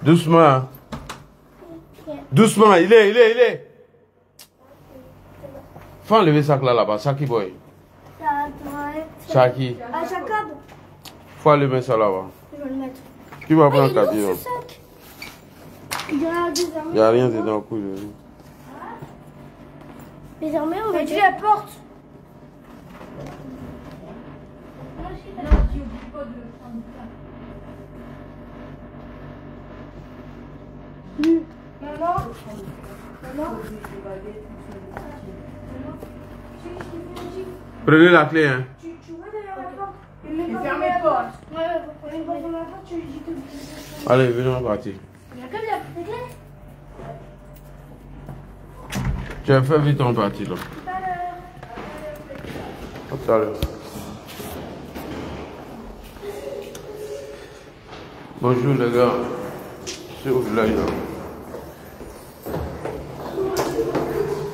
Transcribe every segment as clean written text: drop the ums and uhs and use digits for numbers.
Doucement. Doucement, il est. Faut enlever ça là-bas, Saki boy. Saki. Faut enlever ça là-bas. Je vais le mettre. Qui va prendre un caddie? Il n'y a rien dedans. Désormais, on va tuer la porte. Prenez la clé, hein. Tu vois derrière la porte. Il ferme la porte. Ouais, on est dans la porte, tu lui dis que... Allez, venez, on va partir. Il y a comme la clé. Tu as fait vite, on va partir là. Tout à l'heure. Bonjour les gars. Je suis au village là.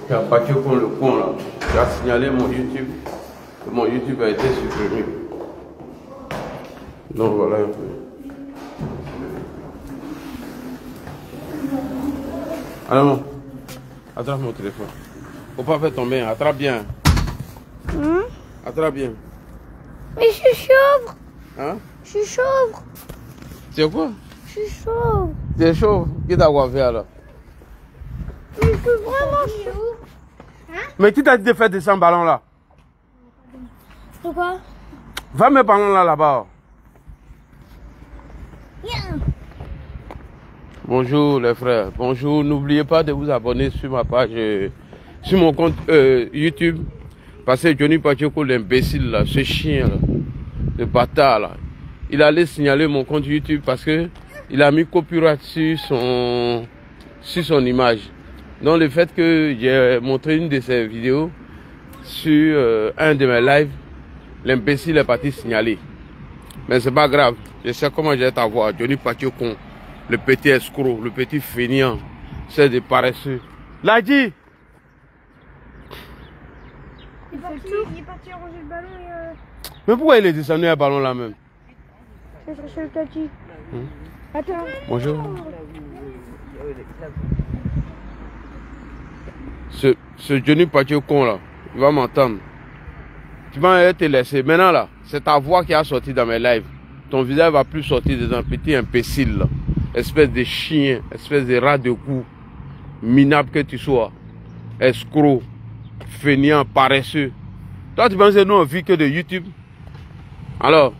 Il y a Patio pour le con là. J'ai signalé mon YouTube. Que mon YouTube a été supprimé. Donc voilà un peu. Alors, attrape mon téléphone. Faut pas faire tomber, attrape bien. Attrape bien. Mais je suis chauve. Hein? Je suis chauve. C'est quoi? Je suis chauve. T'es chaud? Qui t'a quoi faire là? Mais je suis vraiment chauve. Hein? Mais qui t'a dit de faire descendre ballon là? Pourquoi? Va mettre ballon là-bas. Viens. Bonjour les frères, bonjour, n'oubliez pas de vous abonner sur ma page, sur mon compte YouTube, parce que Johnny Pacheco, l'imbécile là, ce chien là, le bâtard là, il allait signaler mon compte YouTube parce que il a mis copyright sur son image. Donc le fait que j'ai montré une de ses vidéos sur un de mes lives, l'imbécile est parti signaler. Mais c'est pas grave, je sais comment je vais t'avoir, Johnny Pacheco. Le petit escroc, le petit fainéant, c'est des paresseux. Ladi! Il est parti ranger le ballon et... Mais pourquoi il est descendu à ballon là même? Je vais chercher le tati. Attends. Bonjour. Ce Johnny Pacheco là, il va m'entendre. Tu vas te laisser. Maintenant là, c'est ta voix qui a sorti dans mes lives. Ton visage va plus sortir de un petit imbécile là. Espèce de chien, espèce de rat de cou, minable que tu sois, escroc, fainéant, paresseux. Toi, tu penses que nous on vit que de YouTube? Alors,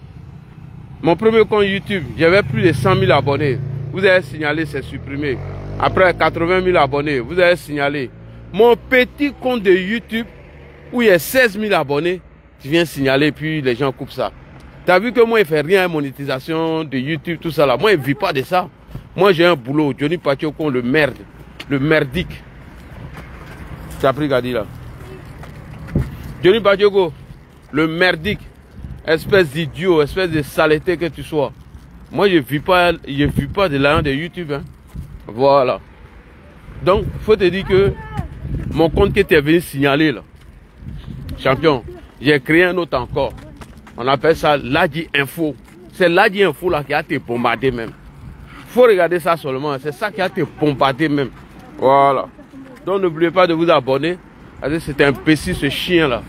mon premier compte YouTube, j'avais plus de 100 000 abonnés. Vous avez signalé, c'est supprimé. Après 80 000 abonnés, vous avez signalé. Mon petit compte de YouTube, où il y a 16 000 abonnés, tu viens signaler, puis les gens coupent ça. Tu as vu que moi, il ne fait rien à monétisation de YouTube, tout ça là. Moi, il ne vit pas de ça. Moi, j'ai un boulot. Johnny Pacheco, le merde. Le merdique. Tu as pris Gadi là. Johnny Pacheco, le merdique. Espèce d'idiot, espèce de saleté que tu sois. Moi, je ne vis pas de l'argent de YouTube. Hein. Voilà. Donc, il faut te dire que mon compte que tu es venu signaler là, champion, j'ai créé un autre encore. On appelle ça Ladi Info. C'est Ladi Info là qui a été bombardé même. Faut regarder ça seulement. C'est ça qui a été bombardé même. Voilà. Donc n'oubliez pas de vous abonner. C'est un imbécile ce chien là.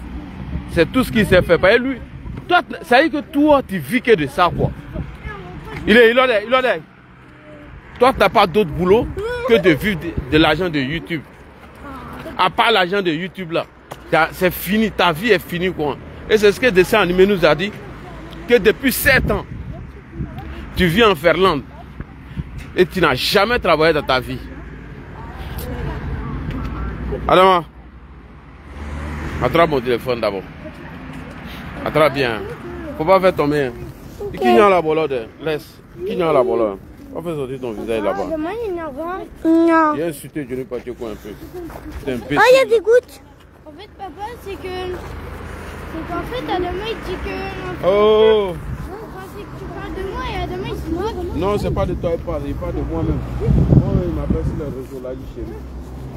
C'est tout ce qu'il s'est fait. Lui, toi, ça veut dire que toi tu vis que de ça quoi. Il est là. Toi tu n'as pas d'autre boulot que de vivre de l'argent de YouTube. À part l'argent de YouTube là. C'est fini. Ta vie est finie quoi. Et c'est ce que le dessin animé nous a dit, que depuis 7 ans, tu vis en Finlande et tu n'as jamais travaillé dans ta vie. Adama, attrape mon téléphone d'abord. Attrape bien. Faut pas faire tomber. Qui n'y a la bolode? Laisse. Qui n'y a la bolode? On fait sortir ton visage là-bas. Non. Viens insulter Johnny Pacheco un peu. C'est un Oh, il y a des gouttes. En fait, papa, c'est que... Donc en fait, Adama il dit que... Oh! C'est que tu parles de moi et Adama il se moque. Non, c'est pas de toi, il parle de moi-même. Moi, il m'appelle sur les réseaux là, chez lui.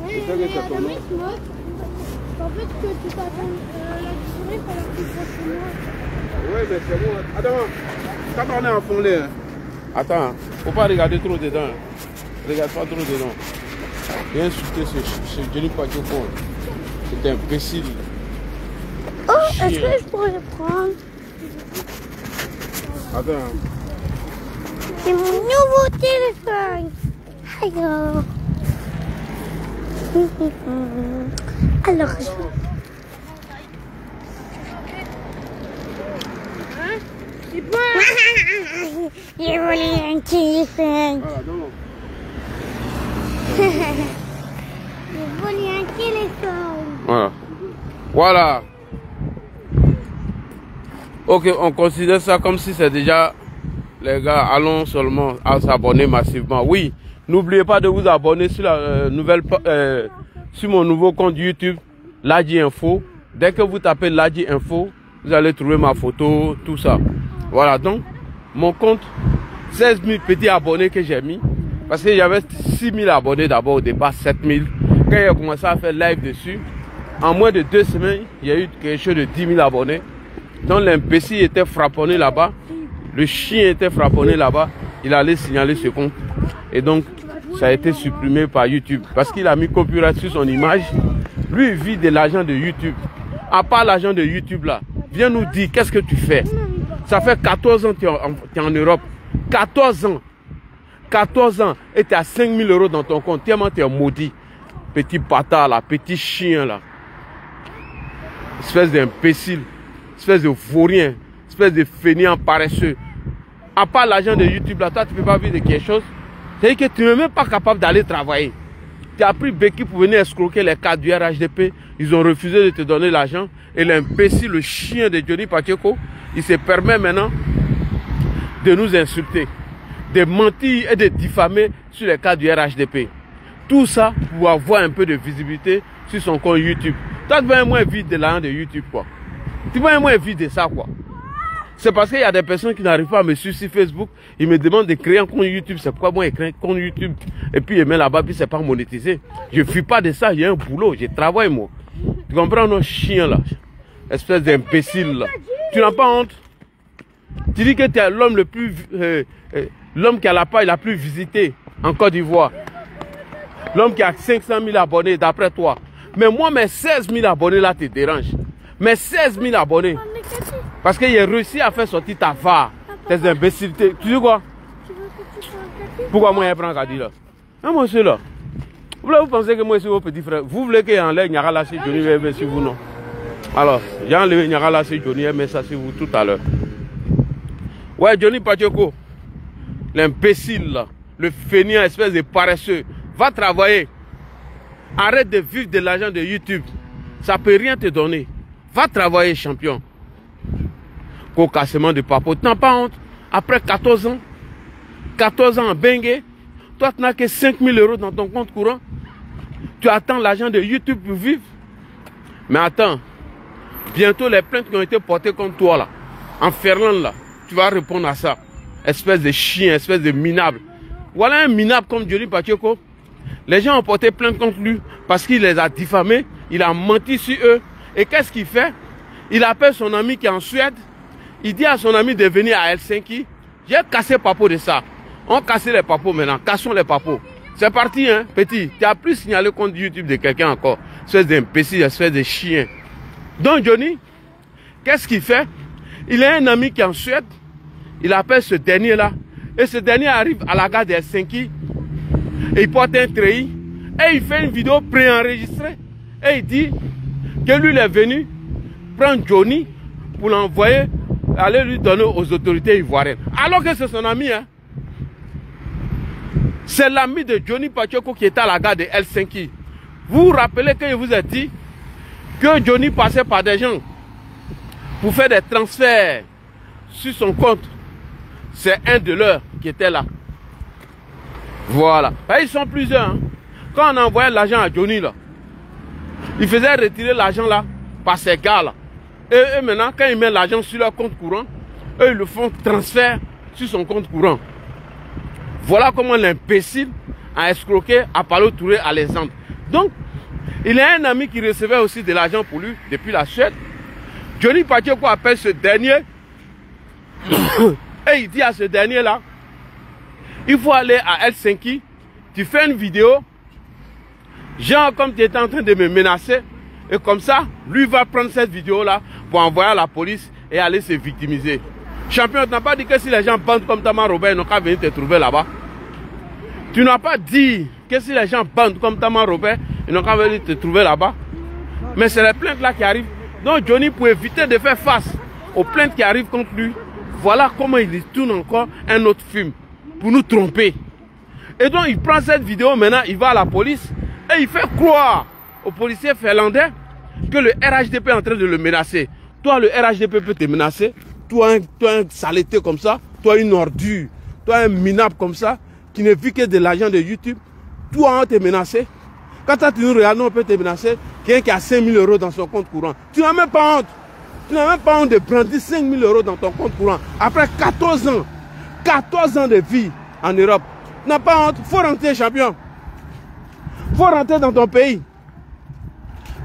Oui, mais Adama il se moque. En fait, que tu t'attends la journée pour la plus proche. Oui, mais c'est bon. Attends, quand on est en fond là, attends, faut pas regarder trop dedans. Regarde pas trop dedans. Viens insulter ce Johnny Pacheco. C'est imbécile. Oh, est-ce que je pourrais le prendre? Attends. C'est mon nouveau téléphone. Alors. Alors, c'est quoi? J'ai volé un téléphone. J'ai volé un téléphone. Voilà. Voilà. Ok, on considère ça comme si c'est déjà... Les gars, allons seulement à s'abonner massivement. Oui, n'oubliez pas de vous abonner sur la sur mon nouveau compte YouTube, Ladji Info. Dès que vous tapez Ladji Info, vous allez trouver ma photo, tout ça. Voilà, donc, mon compte, 16 000 petits abonnés que j'ai mis. Parce qu'il y avait 6 000 abonnés d'abord, au départ 7 000. Quand j'ai commencé à faire live dessus, en moins de 2 semaines, il y a eu quelque chose de 10 000 abonnés. Donc l'imbécile était frapponné là-bas. Le chien était frapponné là-bas. Il allait signaler ce compte. Et donc, ça a été supprimé par YouTube. Parce qu'il a mis copyright sur son image. Lui, il vit de l'argent de YouTube. À part l'argent de YouTube là, viens nous dire, qu'est-ce que tu fais? Ça fait 14 ans que tu es en Europe. 14 ans. 14 ans. Et tu as 5 000 € dans ton compte. Tellement tu es maudit. Petit bâtard là, petit chien là. Espèce d'imbécile. Espèce de vaurien. Espèce de fainéant paresseux. À part l'argent de YouTube, là, toi, tu ne peux pas vivre de quelque chose. C'est-à-dire que tu n'es même pas capable d'aller travailler. Tu as pris Becky pour venir escroquer les cadres du RHDP. Ils ont refusé de te donner l'argent. Et l'imbécile, le chien de Johnny Pacheco, il se permet maintenant de nous insulter, de mentir et de diffamer sur les cadres du RHDP. Tout ça pour avoir un peu de visibilité sur son compte YouTube. Toi, tu vas moins vite de l'argent de YouTube, quoi. Tu vas moins vite de ça, quoi. C'est parce qu'il y a des personnes qui n'arrivent pas à me suivre sur Facebook. Ils me demandent de créer un compte YouTube. C'est pourquoi moi, je crée un compte YouTube. Et puis, je mets là-bas, puis c'est pas monétisé. Je ne fuis pas de ça. J'ai un boulot. Je travaille, moi. Tu comprends, nos chiens, là? Espèce d'imbécile, là. Tu n'as pas honte? Tu dis que tu es l'homme le plus... l'homme qui a la page la plus visitée en Côte d'Ivoire. L'homme qui a 500 000 abonnés, d'après toi. Mais moi, mes 16 000 abonnés, là, te dérangent. Mes 16 000 abonnés. Parce qu'il a réussi à faire sortir ta VAR, tes imbécilités. Tu dis quoi? Pourquoi moi je prends Kadi là? Ah, moi je suis là. Vous pensez que moi je suis vos petits frères? Vous voulez qu'il enlève Nyara là, c'est Johnny, mais si vous non. Alors, j'ai enlevé Nyara là, c'est Johnny, mais ça c'est vous tout à l'heure. Ouais, Johnny Pacheco, l'imbécile là, le fainéant, espèce de paresseux, va travailler. Arrête de vivre de l'argent de YouTube. Ça ne peut rien te donner. Va travailler, champion. Cocassement de papo. Tu n'as pas honte? Après 14 ans en bengue, toi tu n'as que 5 000 € dans ton compte courant. Tu attends l'argent de YouTube pour vivre. Mais attends, bientôt les plaintes qui ont été portées contre toi là, en Ferland là, tu vas répondre à ça. Espèce de chien, espèce de minable. Voilà un minable comme Johnny Pacheco. Les gens ont porté plainte contre lui parce qu'il les a diffamés, il a menti sur eux. Et qu'est-ce qu'il fait? Il appelle son ami qui est en Suède. Il dit à son ami de venir à Helsinki. J'ai cassé Papo de ça. On casse les papos maintenant. Cassons les papos. C'est parti, hein, petit. Tu as plus signalé contre YouTube de quelqu'un encore. Espèce d'imbécile, espèce de chien. Donc Johnny, qu'est-ce qu'il fait? Il a un ami qui est en Suède. Il appelle ce dernier-là. Et ce dernier arrive à la gare de Helsinki. Et il porte un treillis. Et il fait une vidéo préenregistrée. Et il dit que lui, il est venu prendre Johnny pour l'envoyer, aller lui donner aux autorités ivoiriennes. Alors que c'est son ami. Hein. C'est l'ami de Johnny Pacheco qui était à la gare de Helsinki. Vous vous rappelez que je vous ai dit que Johnny passait par des gens pour faire des transferts sur son compte. C'est un de leurs qui était là. Voilà. Et ils sont plusieurs. Hein. Quand on envoyait l'argent à Johnny, là, il faisait retirer l'argent là par ces gars-là. Et maintenant, quand ils mettent l'argent sur leur compte courant, eux, ils le font transfert sur son compte courant. Voilà comment l'imbécile a escroqué à Apollo Touré Alexandre. Donc, Il a un ami qui recevait aussi de l'argent pour lui depuis la Suède. Johnny Pacheco appelle ce dernier et il dit à ce dernier là, il faut aller à Helsinki, tu fais une vidéo, genre comme tu étais en train de me menacer, et comme ça, lui va prendre cette vidéo là pour envoyer à la police et aller se victimiser. Champion, tu n'as pas dit que si les gens bandent comme Tama Robert, ils n'ont qu'à venir te trouver là-bas. Tu n'as pas dit que si les gens bandent comme Tama Robert, ils n'ont qu'à venir te trouver là-bas. Mais c'est les plaintes là qui arrivent. Donc Johnny, pour éviter de faire face aux plaintes qui arrivent contre lui, voilà comment il tourne encore un autre film pour nous tromper. Et donc il prend cette vidéo maintenant, il va à la police et il fait croire aux policiers finlandais que le RHDP est en train de le menacer. Toi, le RHDP peut te menacer. Toi, un saleté comme ça, toi, une ordure, toi, un minable comme ça, qui ne vit que de l'argent de YouTube. Toi, on te menacé. Quand tu nous regardes, on peut te menacer. Quelqu'un qui a 5 000 € dans son compte courant. Tu n'as même pas honte. Tu n'as même pas honte de brandir 5 000 € dans ton compte courant. Après 14 ans. 14 ans de vie en Europe. Tu n'as pas honte. Il faut rentrer, champion. Il faut rentrer dans ton pays.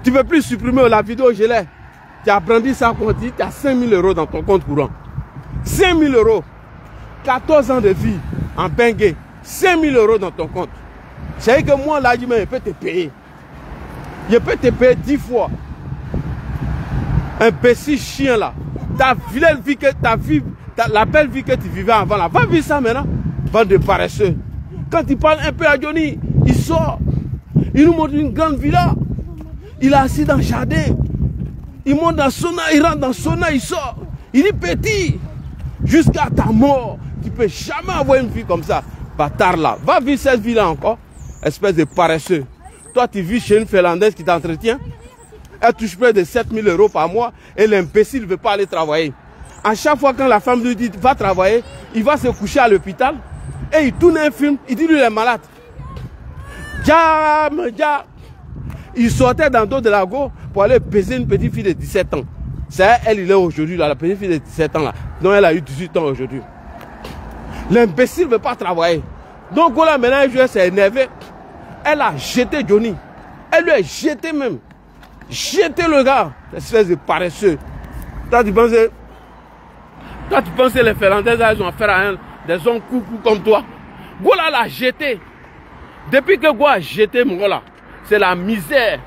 Tu ne peux plus supprimer la vidéo, je l'ai. Tu as brandi ça contre tu as 5 000 € dans ton compte courant. 5 000 €. 14 ans de vie en Bengue. 5 000 € dans ton compte. C'est que moi, là, je peux te payer. Je peux te payer 10 fois. Un petit chien là. Ta vilaine vie que la belle vie que tu vivais avant là. Va vivre ça maintenant. Bande de paresseux. Quand il parle un peu à Johnny, il sort. Il nous montre une grande villa. Il est assis dans le jardin. Il monte dans le sauna, il rentre dans le sauna, il sort. Il est petit. Jusqu'à ta mort. Tu ne peux jamais avoir une vie comme ça. Bâtard là. Va vivre cette vie là encore. Espèce de paresseux. Toi, tu vis chez une Finlandaise qui t'entretient. Elle touche près de 7 000 € par mois. Et l'imbécile ne veut pas aller travailler. À chaque fois quand la femme lui dit va travailler, il va se coucher à l'hôpital. Et il tourne un film. Il dit lui il est malade. Il sortait dans le dos de la go pour aller baiser une petite fille de 17 ans. C'est elle, il est aujourd'hui là, la petite fille de 17 ans là. Donc elle a eu 18 ans aujourd'hui. L'imbécile ne veut pas travailler. Donc voilà, maintenant elle s'est énervée. Elle a jeté Johnny. Elle lui a jeté même. Jeté le gars. Espèce de paresseux. Toi tu penses que les Finlandais ils ont affaire à des hommes coucou comme toi. Gola l'a jeté. Depuis que Gola a jeté mon gars là, c'est la misère,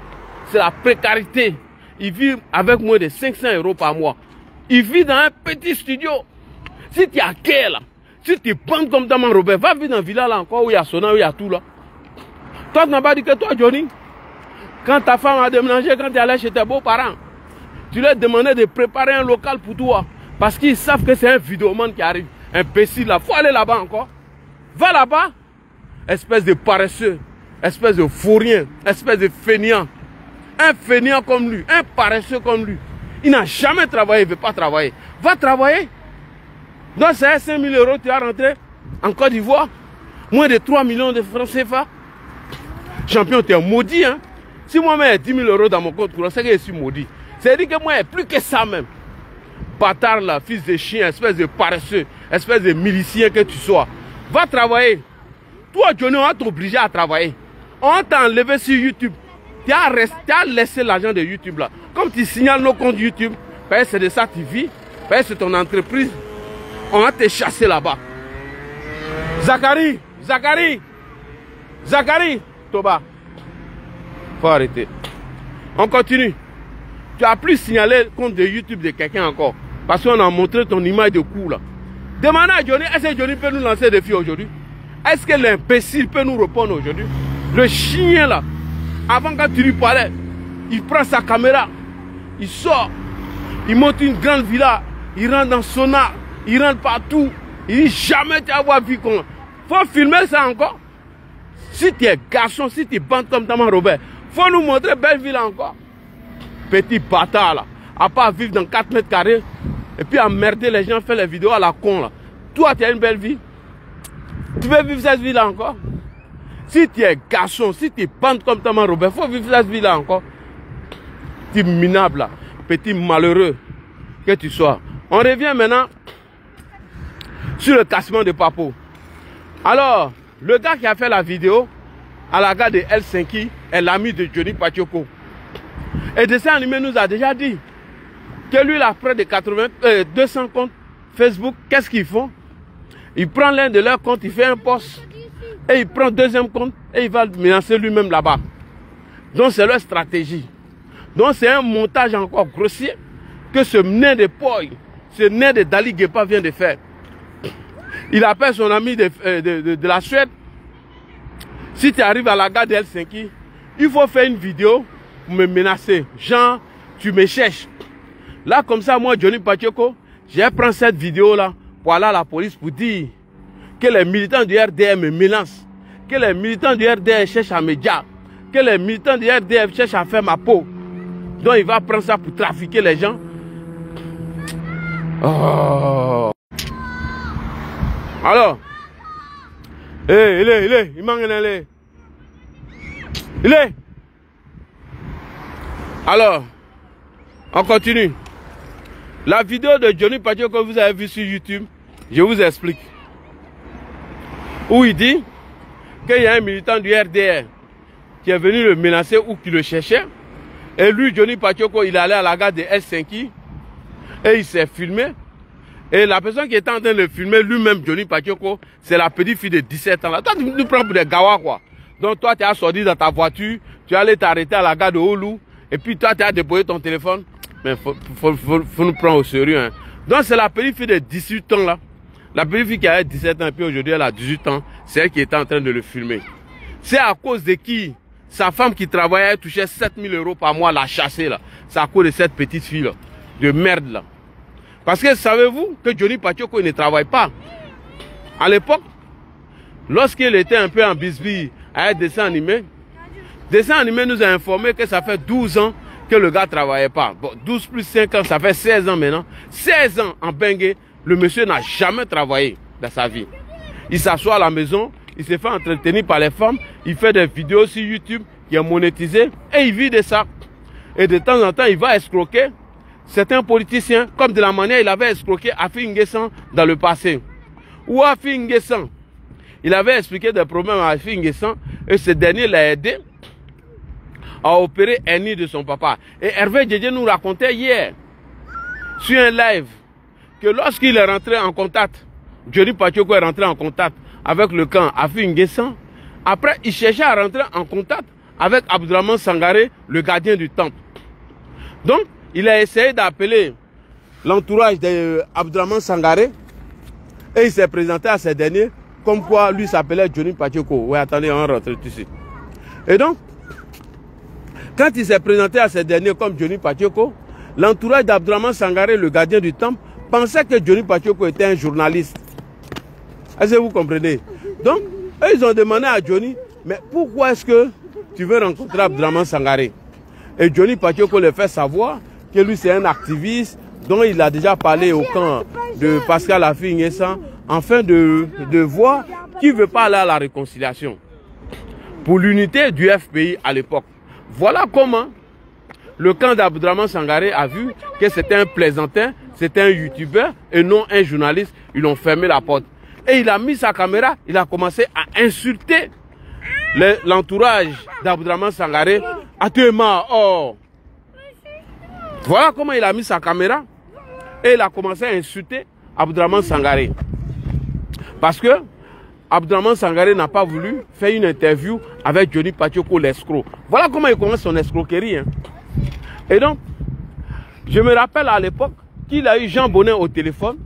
c'est la précarité. Il vit avec moins de 500 € par mois. Il vit dans un petit studio. Si tu as quel là, si tu bandes comme Tama Robert, va vivre dans la villa là encore où il y a Sona, où il y a tout là. Toi tu n'as pas dit que toi Johnny, quand ta femme a déménagé, quand tu es allé chez tes beaux-parents, tu leur demandais de préparer un local pour toi. Parce qu'ils savent que c'est un vidéoman qui arrive. Imbécile là, faut aller là-bas encore. Va là-bas. Espèce de paresseux, espèce de fourrien, espèce de fainéant. Un fainéant comme lui, un paresseux comme lui. Il n'a jamais travaillé, il ne veut pas travailler. Va travailler. Donc c'est 5 000 €, tu vas rentrer en Côte d'Ivoire. Moins de 3 millions de francs CFA. Champion, tu es maudit. Hein? Si moi-même j'ai 10 000 € dans mon compte courant, c'est que je suis maudit. C'est-à-dire que moi, il n'y a plus que ça même. Bâtard là, fils de chien, espèce de paresseux, espèce de milicien que tu sois. Va travailler. Toi, Johnny, on va t'obliger à travailler. On va t'enlever sur YouTube. Tu as laissé l'argent de YouTube là. Comme tu signales nos comptes YouTube, c'est de ça que tu vis, c'est ton entreprise. On va te chasser là-bas. Zachary, Toba. Faut arrêter. On continue. Tu as plus signalé le compte de YouTube de quelqu'un encore. Parce qu'on a montré ton image de cou là. Demandez à Johnny, est-ce que Johnny peut nous lancer des défis aujourd'hui? Est-ce que l'imbécile peut nous répondre aujourd'hui? Le chien là, avant quand tu lui parlais, il prend sa caméra, il sort, il monte une grande villa, il rentre dans Sona, il rentre partout. Il dit jamais tu vas voir vu comment. Faut filmer ça encore. Si tu es garçon, si tu bandes comme Tama Robert, faut nous montrer belle ville encore. Petit bâtard là, à part vivre dans 4 mètres carrés et puis emmerder les gens, faire les vidéos à la con là. Toi tu as une belle vie. Tu veux vivre cette vie là encore? Si tu es garçon, si tu bandes comme Tama Robert, faut vivre cette vie là encore. Petit minable là, petit malheureux que tu sois. On revient maintenant sur le cassement de Papo. Alors, le gars qui a fait la vidéo, à la gare de Helsinki est l'ami de Johnny Pacheco. Et Dessin Animé nous a déjà dit que lui, il a près de 200 comptes Facebook. Qu'est-ce qu'ils font? Il prend l'un de leurs comptes, il fait un post, et il prend le deuxième compte, et il va menacer lui-même là-bas. Donc c'est leur stratégie. Donc c'est un montage encore grossier que ce nez de Poy, ce nez de Dali Guepa vient de faire. Il appelle son ami de la Suède. Si tu arrives à la gare de Helsinki, il faut faire une vidéo pour me menacer. Genre, tu me cherches. Là, comme ça, moi, Johnny Pacheco, je prends cette vidéo-là pour aller à la police pour dire que les militants du RDR me menacent, que les militants du RDR cherchent à me dire, que les militants du RDR cherchent à faire ma peau. Donc, il va prendre ça pour trafiquer les gens. Oh. Alors, hey, il manque un lait. Il est. Alors, on continue. La vidéo de Johnny Pacheco que vous avez vue sur YouTube, je vous explique. Où il dit qu'il y a un militant du RDR qui est venu le menacer ou qui le cherchait. Et lui, Johnny Pacheco, il est allé à la gare de Helsinki et il s'est filmé. Et la personne qui était en train de le filmer, lui-même, Johnny Pacheco, c'est la petite fille de 17 ans. Là. Toi, tu nous prends pour des gawas, quoi. Donc, toi, tu as sorti dans ta voiture, tu es allé t'arrêter à la gare de Oulu, et puis toi, tu as déposé ton téléphone. Mais faut nous prendre au sérieux. Hein. Donc, c'est la petite fille de 18 ans, là. La petite fille qui avait 17 ans, et puis aujourd'hui, elle a 18 ans. C'est elle qui était en train de le filmer. C'est à cause de qui? Sa femme qui travaillait, elle touchait 7 000 € par mois, l'a chassée, là. C'est à cause de cette petite fille, là. De merde, là. Parce que savez-vous que Johnny Pacheco ne travaille pas? À l'époque, lorsqu'il était un peu en bisbille avec Dessin Animé nous a informé que ça fait 12 ans que le gars ne travaillait pas. Bon, 12 plus 5 ans, ça fait 16 ans maintenant. 16 ans en Bengue, le monsieur n'a jamais travaillé dans sa vie. Il s'assoit à la maison, il se fait entretenir par les femmes, il fait des vidéos sur YouTube qui est monétisé et il vit de ça. Et de temps en temps, il va escroquer certains politiciens, comme de la manière il avait escroqué Afi N'Guessan dans le passé. Ou Afi N'Guessan, il avait expliqué des problèmes à Afi N'Guessan et ce dernier l'a aidé à opérer un nid de son papa. Et Hervé Djedje nous racontait hier, sur un live, que lorsqu'il est rentré en contact, Johnny Pacheco est rentré en contact avec le camp Afi N'Guessan, après il cherchait à rentrer en contact avec Abdourahmane Sangaré, le gardien du temple. Donc, il a essayé d'appeler l'entourage d'Abdourahmane Sangaré et il s'est présenté à ces derniers comme quoi lui s'appelait Johnny Pacheco. Oui, attendez, on rentre ici. Et donc, quand il s'est présenté à ces derniers comme Johnny Pacheco, l'entourage d'Abdourahmane Sangaré, le gardien du temple, pensait que Johnny Pacheco était un journaliste. Est-ce que vous comprenez? Donc, eux, ils ont demandé à Johnny, mais pourquoi est-ce que tu veux rencontrer Abdourahmane Sangaré? Et Johnny Pacheco le fait savoir que lui c'est un activiste dont il a déjà parlé au camp de Pascal Afi N'Guessan afin de voir qui ne veut pas aller à la réconciliation pour l'unité du FPI à l'époque. Voilà comment le camp d'Abdourahmane Sangaré a vu que c'était un plaisantin, c'était un youtubeur et non un journaliste. Ils ont fermé la porte. Et il a mis sa caméra, il a commencé à insulter l'entourage d'Abdourahmane Sangaré. Oh. Voilà comment il a mis sa caméra et il a commencé à insulter Abdourahmane Sangaré. Parce que Abdourahmane Sangaré n'a pas voulu faire une interview avec Johnny Pacheco, l'escroc. Voilà comment il commence son escroquerie. Hein. Et donc, je me rappelle à l'époque qu'il a eu Jean Bonnet au téléphone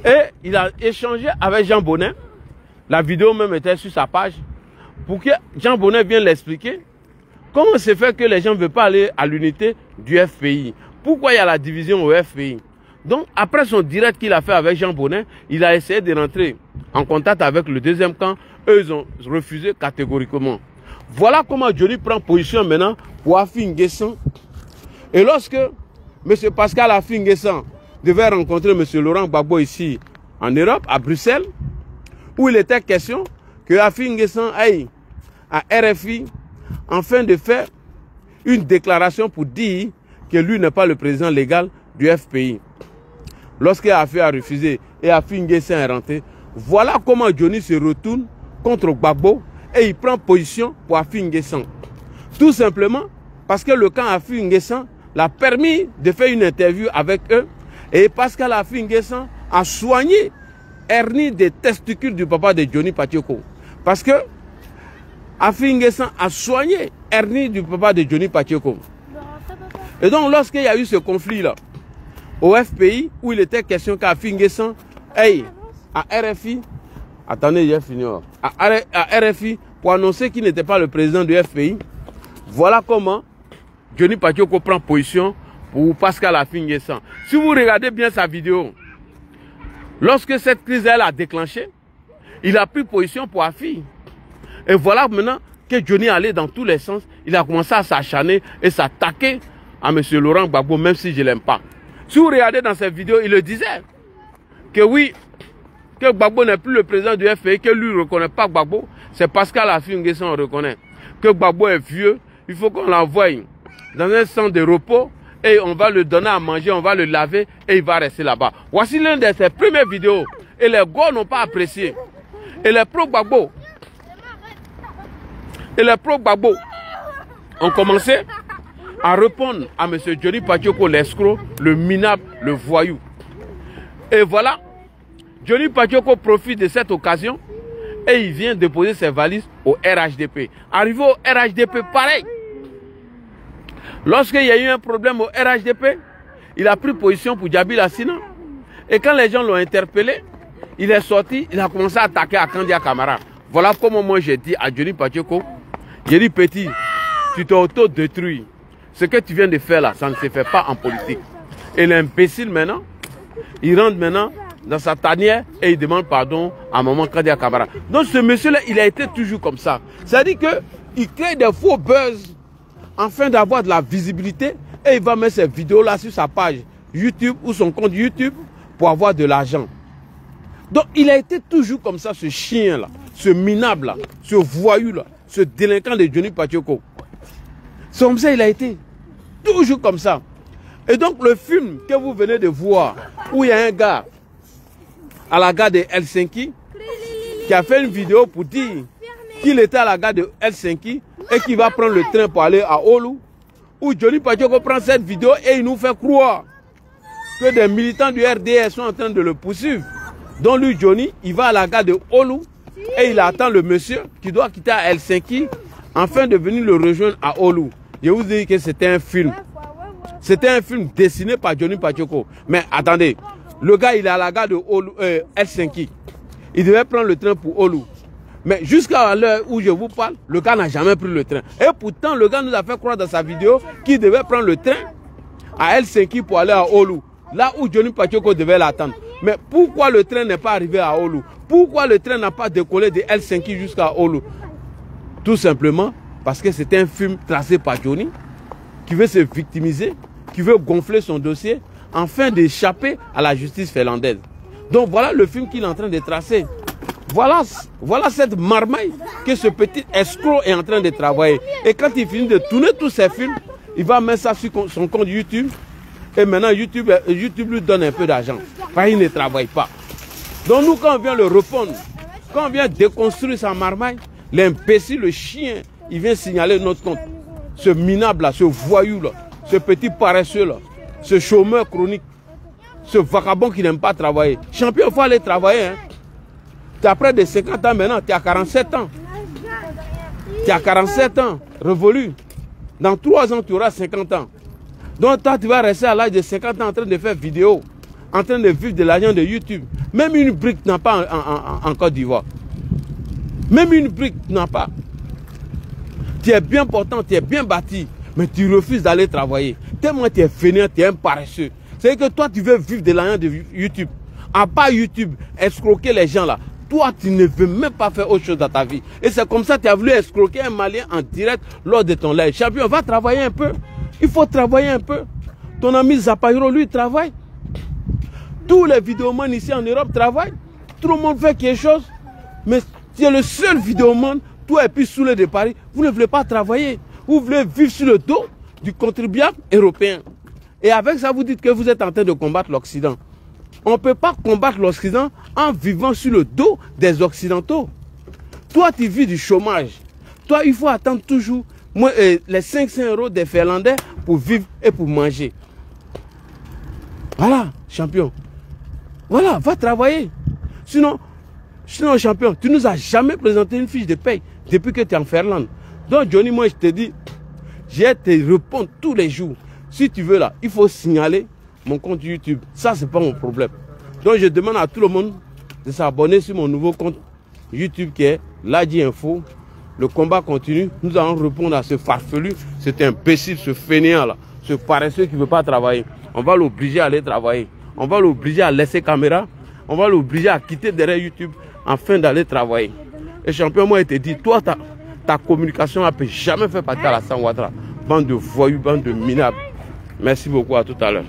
et il a échangé avec Jean Bonnet. La vidéo même était sur sa page pour que Jean Bonnet vienne l'expliquer. Comment c'est fait que les gens ne veulent pas aller à l'unité du FPI? Pourquoi il y a la division au FPI? Donc, après son direct qu'il a fait avec Jean Bonnet, il a essayé de rentrer en contact avec le deuxième camp. Eux, ils ont refusé catégoriquement. Voilà comment Johnny prend position maintenant pour Afi N'Guessan. Et lorsque M. Pascal Afi N'Guessan devait rencontrer M. Laurent Gbagbo ici en Europe, à Bruxelles, où il était question que Afi N'Guessan aille à RFI afin de faire une déclaration pour dire que lui n'est pas le président légal du FPI. Lorsqu'Afi a refusé et Afi N'Guessan est rentré, voilà comment Johnny se retourne contre Gbagbo et il prend position pour Afi N'Guessan. Tout simplement parce que le camp Afi N'Guessan l'a permis de faire une interview avec eux et Pascal Afi N'Guessan a soigné hernie des testicules du papa de Johnny Pacheco. Parce que Afi N'Guessan a soigné hernie du papa de Johnny Pacheco. Et donc lorsqu'il y a eu ce conflit-là, au FPI, où il était question qu'Afi N'Guessan aille à RFI, attendez, j'ai fini, à RFI, pour annoncer qu'il n'était pas le président du FPI, voilà comment Johnny Pacheco prend position pour Pascal Afi N'Guessan. Si vous regardez bien sa vidéo, lorsque cette crise elle a déclenché, il a pris position pour Afi. Et voilà maintenant que Johnny allait dans tous les sens, il a commencé à s'acharner et s'attaquer à M. Laurent Gbagbo, même si je ne l'aime pas. Si vous regardez dans cette vidéo, il le disait, que oui, que Gbagbo n'est plus le président du FPI, que lui ne reconnaît pas Gbagbo, c'est Pascal Afi N'Guessan on reconnaît. Que Gbagbo est vieux, il faut qu'on l'envoie dans un centre de repos et on va le donner à manger, on va le laver et il va rester là-bas. Voici l'une de ses premières vidéos et les gars n'ont pas apprécié. Et les pro-Gbagbo ont commencé à répondre à M. Johnny Pacheco, l'escroc, le minable, le voyou. Et voilà, Johnny Pacheco profite de cette occasion et il vient déposer ses valises au RHDP. Arrivé au RHDP, pareil. Lorsqu'il y a eu un problème au RHDP, il a pris position pour Djabil Assina. Et quand les gens l'ont interpellé, il est sorti, il a commencé à attaquer à Kandia Camara. Voilà comment moi j'ai dit à Johnny Pacheco, j'ai dit petit, tu t'es auto-détruit. Ce que tu viens de faire là, ça ne se fait pas en politique. Et l'imbécile maintenant, il rentre maintenant dans sa tanière et il demande pardon à maman Kandia Camara. Donc ce monsieur-là, il a été toujours comme ça. C'est-à-dire qu'il crée des faux buzz afin d'avoir de la visibilité et il va mettre ces vidéos-là sur sa page YouTube ou son compte YouTube pour avoir de l'argent. Donc il a été toujours comme ça, ce chien-là, ce minable-là, ce voyou-là, ce délinquant de Johnny Pacheco. C'est comme ça il a été, toujours comme ça. Et donc le film que vous venez de voir, où il y a un gars à la gare de Helsinki qui a fait une vidéo pour dire qu'il était à la gare de Helsinki et qu'il va prendre le train pour aller à Oulu, où Johnny Pacheco prend cette vidéo et il nous fait croire que des militants du RDR sont en train de le poursuivre. Donc lui, Johnny, il va à la gare de Oulu et il attend le monsieur qui doit quitter à Helsinki afin de venir le rejoindre à Oulu. Je vous dis que c'était un film. C'était un film dessiné par Johnny Pacheco. Mais attendez, le gars, il est à la gare de Helsinki. Il devait prendre le train pour Oulu. Mais jusqu'à l'heure où je vous parle, le gars n'a jamais pris le train. Et pourtant, le gars nous a fait croire dans sa vidéo qu'il devait prendre le train à Helsinki pour aller à Oulu. Là où Johnny Pacheco devait l'attendre. Mais pourquoi le train n'est pas arrivé à Oulu? Pourquoi le train n'a pas décollé de Helsinki jusqu'à Oulu? Tout simplement parce que c'est un film tracé par Johnny qui veut se victimiser, qui veut gonfler son dossier afin d'échapper à la justice finlandaise. Donc voilà le film qu'il est en train de tracer. Voilà cette marmaille que ce petit escroc est en train de travailler. Et quand il finit de tourner tous ses films, il va mettre ça sur son compte YouTube. Et maintenant YouTube lui donne un peu d'argent. Parce qu'il ne travaille pas. Donc nous quand on vient le répondre, quand on vient déconstruire sa marmaille, l'imbécile, le chien, il vient signaler notre compte. Ce minable-là, ce voyou-là, ce petit paresseux-là, ce chômeur chronique, ce vagabond qui n'aime pas travailler. Champion, il faut aller travailler. Hein. Tu as près de 50 ans maintenant, tu as 47 ans. Tu as 47 ans, révolu. Dans 3 ans, tu auras 50 ans. Donc toi, tu vas rester à l'âge de 50 ans en train de faire vidéo, en train de vivre de l'argent de YouTube. Même une brique n'a pas en Côte d'Ivoire. Même une brique n'a pas. Tu es bien portant, tu es bien bâti, mais tu refuses d'aller travailler. Tellement tu es fainéant, tu es un paresseux. C'est que toi, tu veux vivre de l'argent de YouTube. À part YouTube, escroquer les gens là. Toi, tu ne veux même pas faire autre chose dans ta vie. Et c'est comme ça que tu as voulu escroquer un Malien en direct lors de ton live. Champion, va travailler un peu. Il faut travailler un peu. Ton ami Zapayro, lui, travaille. Tous les vidéomans ici en Europe travaillent. Tout le monde fait quelque chose. Mais tu es le seul vidéoman, toi et puis saoulé de Paris. Vous ne voulez pas travailler. Vous voulez vivre sur le dos du contribuable européen. Et avec ça, vous dites que vous êtes en train de combattre l'Occident. On ne peut pas combattre l'Occident en vivant sur le dos des Occidentaux. Toi, tu vis du chômage. Toi, il faut attendre toujours les 500 € des Finlandais pour vivre et pour manger. Voilà, champion. Voilà, va travailler. Sinon, champion, tu nous as jamais présenté une fiche de paye depuis que tu es en Finlande. Donc, Johnny, moi, je te dis, j'ai te répondre tous les jours. Si tu veux là, il faut signaler mon compte YouTube. Ça, c'est pas mon problème. Donc, je demande à tout le monde de s'abonner sur mon nouveau compte YouTube qui est Ladji Info. Le combat continue. Nous allons répondre à ce farfelu, cet imbécile, ce fainéant là, ce paresseux qui ne veut pas travailler. On va l'obliger à aller travailler. On va l'obliger à laisser caméra. On va l'obliger à quitter derrière YouTube afin d'aller travailler. Et champion, moi, je te dis, toi, ta communication ne peut jamais faire partie à la Ouattara. Bande de voyous, bande de minables. Merci beaucoup, à tout à l'heure.